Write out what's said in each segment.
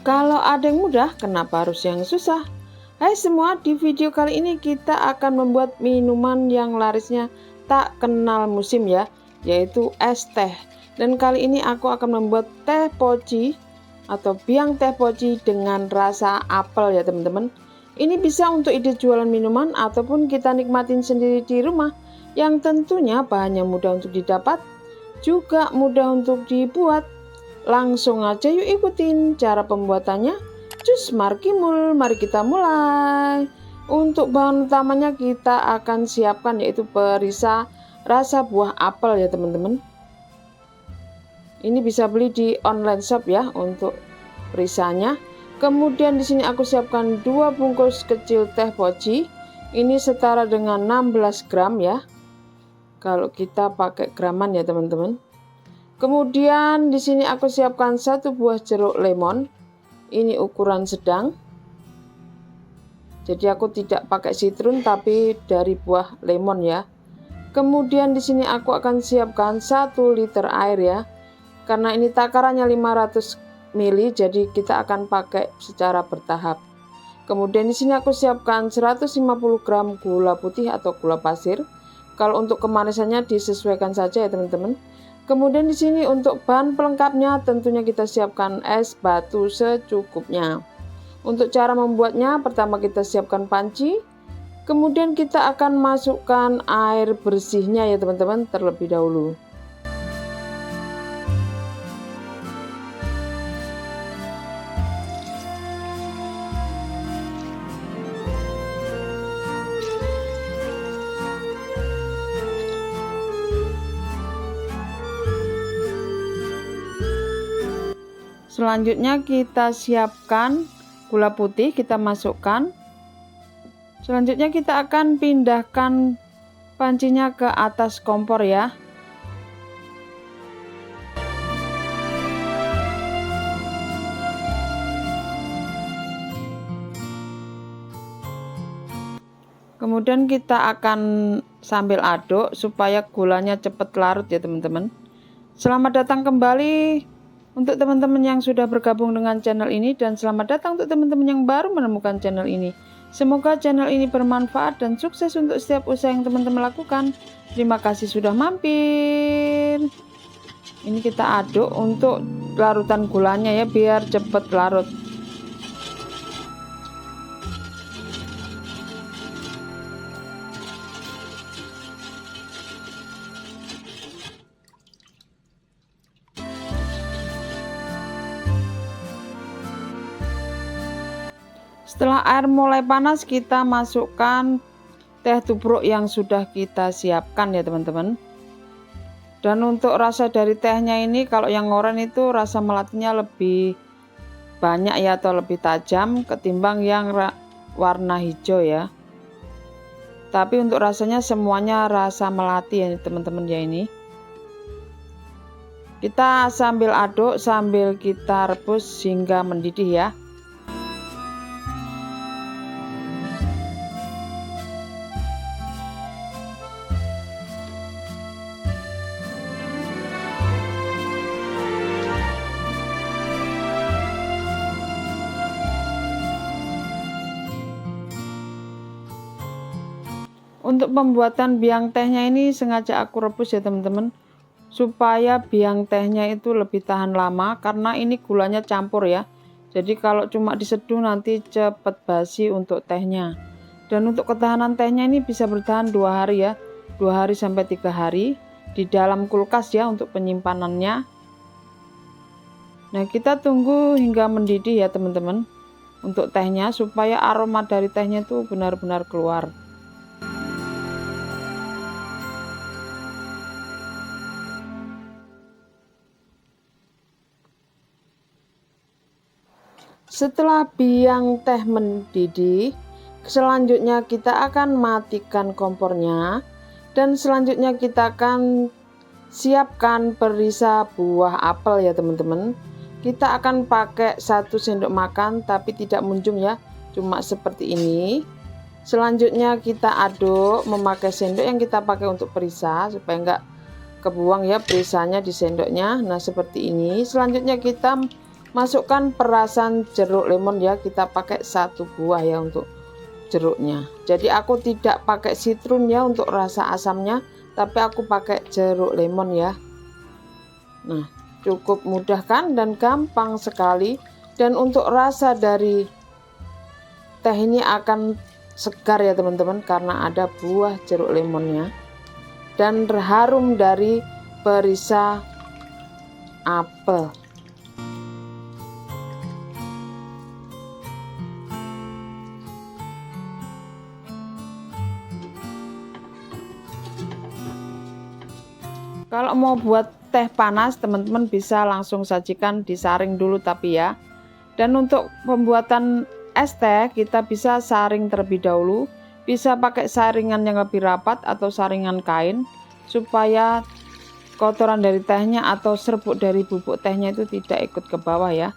Kalau ada yang mudah, kenapa harus yang susah? Hai semua, di video kali ini kita akan membuat minuman yang larisnya tak kenal musim ya, yaitu es teh. Dan kali ini aku akan membuat teh poci atau biang teh poci dengan rasa apel ya teman-teman. Ini bisa untuk ide jualan minuman ataupun kita nikmatin sendiri di rumah, yang tentunya bahannya mudah untuk didapat, juga mudah untuk dibuat. Langsung aja yuk ikutin cara pembuatannya. Cus markimul, mari kita mulai. Untuk bahan utamanya kita akan siapkan yaitu perisa rasa buah apel ya teman-teman. Ini bisa beli di online shop ya untuk perisanya. Kemudian di sini aku siapkan 2 bungkus kecil teh poci. Ini setara dengan 16 gram ya. Kalau kita pakai graman ya teman-teman. Kemudian di sini aku siapkan 1 buah jeruk lemon. Ini ukuran sedang. Jadi aku tidak pakai sitrun tapi dari buah lemon ya. Kemudian di sini aku akan siapkan 1 liter air ya. Karena ini takarannya 500 ml, jadi kita akan pakai secara bertahap. Kemudian di sini aku siapkan 150 gram gula putih atau gula pasir. Kalau untuk kemanisannya disesuaikan saja ya teman-teman. Kemudian di sini untuk bahan pelengkapnya tentunya kita siapkan es batu secukupnya. Untuk cara membuatnya, pertama kita siapkan panci. Kemudian kita akan masukkan air bersihnya ya teman-teman terlebih dahulu. Selanjutnya kita siapkan gula putih, kita masukkan. Selanjutnya kita akan pindahkan pancinya ke atas kompor ya. Kemudian kita akan sambil aduk supaya gulanya cepat larut ya teman-teman. Selamat datang kembali untuk teman-teman yang sudah bergabung dengan channel ini, dan selamat datang untuk teman-teman yang baru menemukan channel ini. Semoga channel ini bermanfaat dan sukses untuk setiap usaha yang teman-teman lakukan. Terima kasih sudah mampir. Ini kita aduk untuk larutan gulanya ya, biar cepat larut. Setelah air mulai panas, kita masukkan teh tubruk yang sudah kita siapkan ya teman-teman. Dan untuk rasa dari tehnya ini, kalau yang oranye itu rasa melatinya lebih banyak ya, atau lebih tajam ketimbang yang warna hijau ya. Tapi untuk rasanya semuanya rasa melati ya teman-teman ya ini. Kita sambil aduk, sambil kita rebus hingga mendidih ya. Untuk pembuatan biang tehnya ini sengaja aku rebus ya teman-teman, supaya biang tehnya itu lebih tahan lama, karena ini gulanya campur ya. Jadi kalau cuma diseduh nanti cepet basi untuk tehnya. Dan untuk ketahanan tehnya ini bisa bertahan 2 hari ya, 2 hari sampai 3 hari di dalam kulkas ya untuk penyimpanannya. Nah kita tunggu hingga mendidih ya teman-teman untuk tehnya, supaya aroma dari tehnya itu benar-benar keluar. Setelah biang teh mendidih, selanjutnya kita akan matikan kompornya, dan selanjutnya kita akan siapkan perisa buah apel ya teman-teman. Kita akan pakai 1 sendok makan tapi tidak munjung ya, cuma seperti ini. Selanjutnya kita aduk memakai sendok yang kita pakai untuk perisa supaya enggak kebuang ya perisanya di sendoknya. Nah seperti ini. Selanjutnya kita Masukkan perasan jeruk lemon ya, kita pakai 1 buah ya untuk jeruknya. Jadi aku tidak pakai sitrun ya untuk rasa asamnya, tapi aku pakai jeruk lemon ya. Nah, cukup mudah kan dan gampang sekali. Dan untuk rasa dari teh ini akan segar ya teman-teman, karena ada buah jeruk lemonnya dan harum dari perisa apel. Kalau mau buat teh panas, teman-teman bisa langsung sajikan disaring dulu tapi ya. Dan untuk pembuatan es teh kita bisa saring terlebih dahulu. Bisa pakai saringan yang lebih rapat atau saringan kain supaya kotoran dari tehnya atau serbuk dari bubuk tehnya itu tidak ikut ke bawah ya.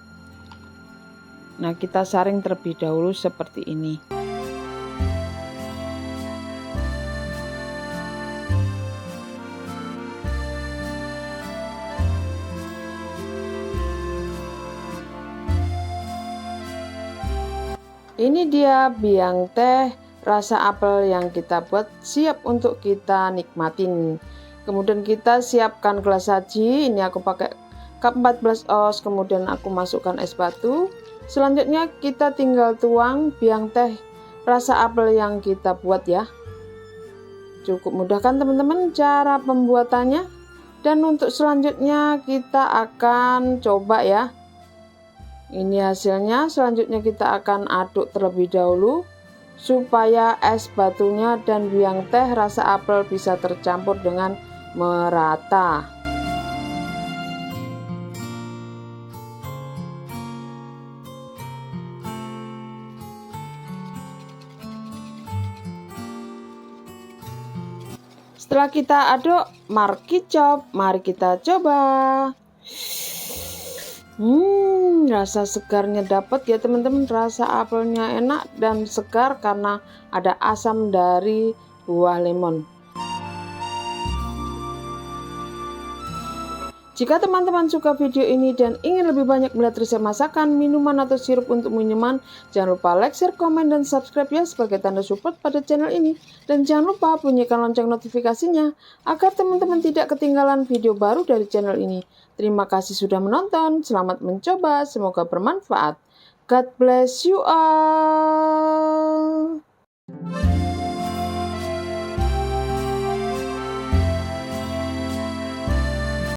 Nah, kita saring terlebih dahulu seperti ini. Ini dia biang teh rasa apel yang kita buat siap untuk kita nikmatin. Kemudian kita siapkan gelas saji. Ini aku pakai cup 14 oz, kemudian aku masukkan es batu. Selanjutnya kita tinggal tuang biang teh rasa apel yang kita buat ya. Cukup mudah kan teman-teman cara pembuatannya. Dan untuk selanjutnya kita akan coba ya. Ini hasilnya. Selanjutnya kita akan aduk terlebih dahulu supaya es batunya dan biang teh rasa apel bisa tercampur dengan merata. Setelah kita aduk, mari kita coba. Rasa segarnya dapat ya teman-teman, rasa apelnya enak dan segar karena ada asam dari buah lemon. Jika teman-teman suka video ini dan ingin lebih banyak melihat resep masakan, minuman atau sirup untuk minuman, jangan lupa like, share, komen, dan subscribe ya sebagai tanda support pada channel ini. Dan jangan lupa bunyikan lonceng notifikasinya agar teman-teman tidak ketinggalan video baru dari channel ini. Terima kasih sudah menonton, selamat mencoba, semoga bermanfaat. God bless you all.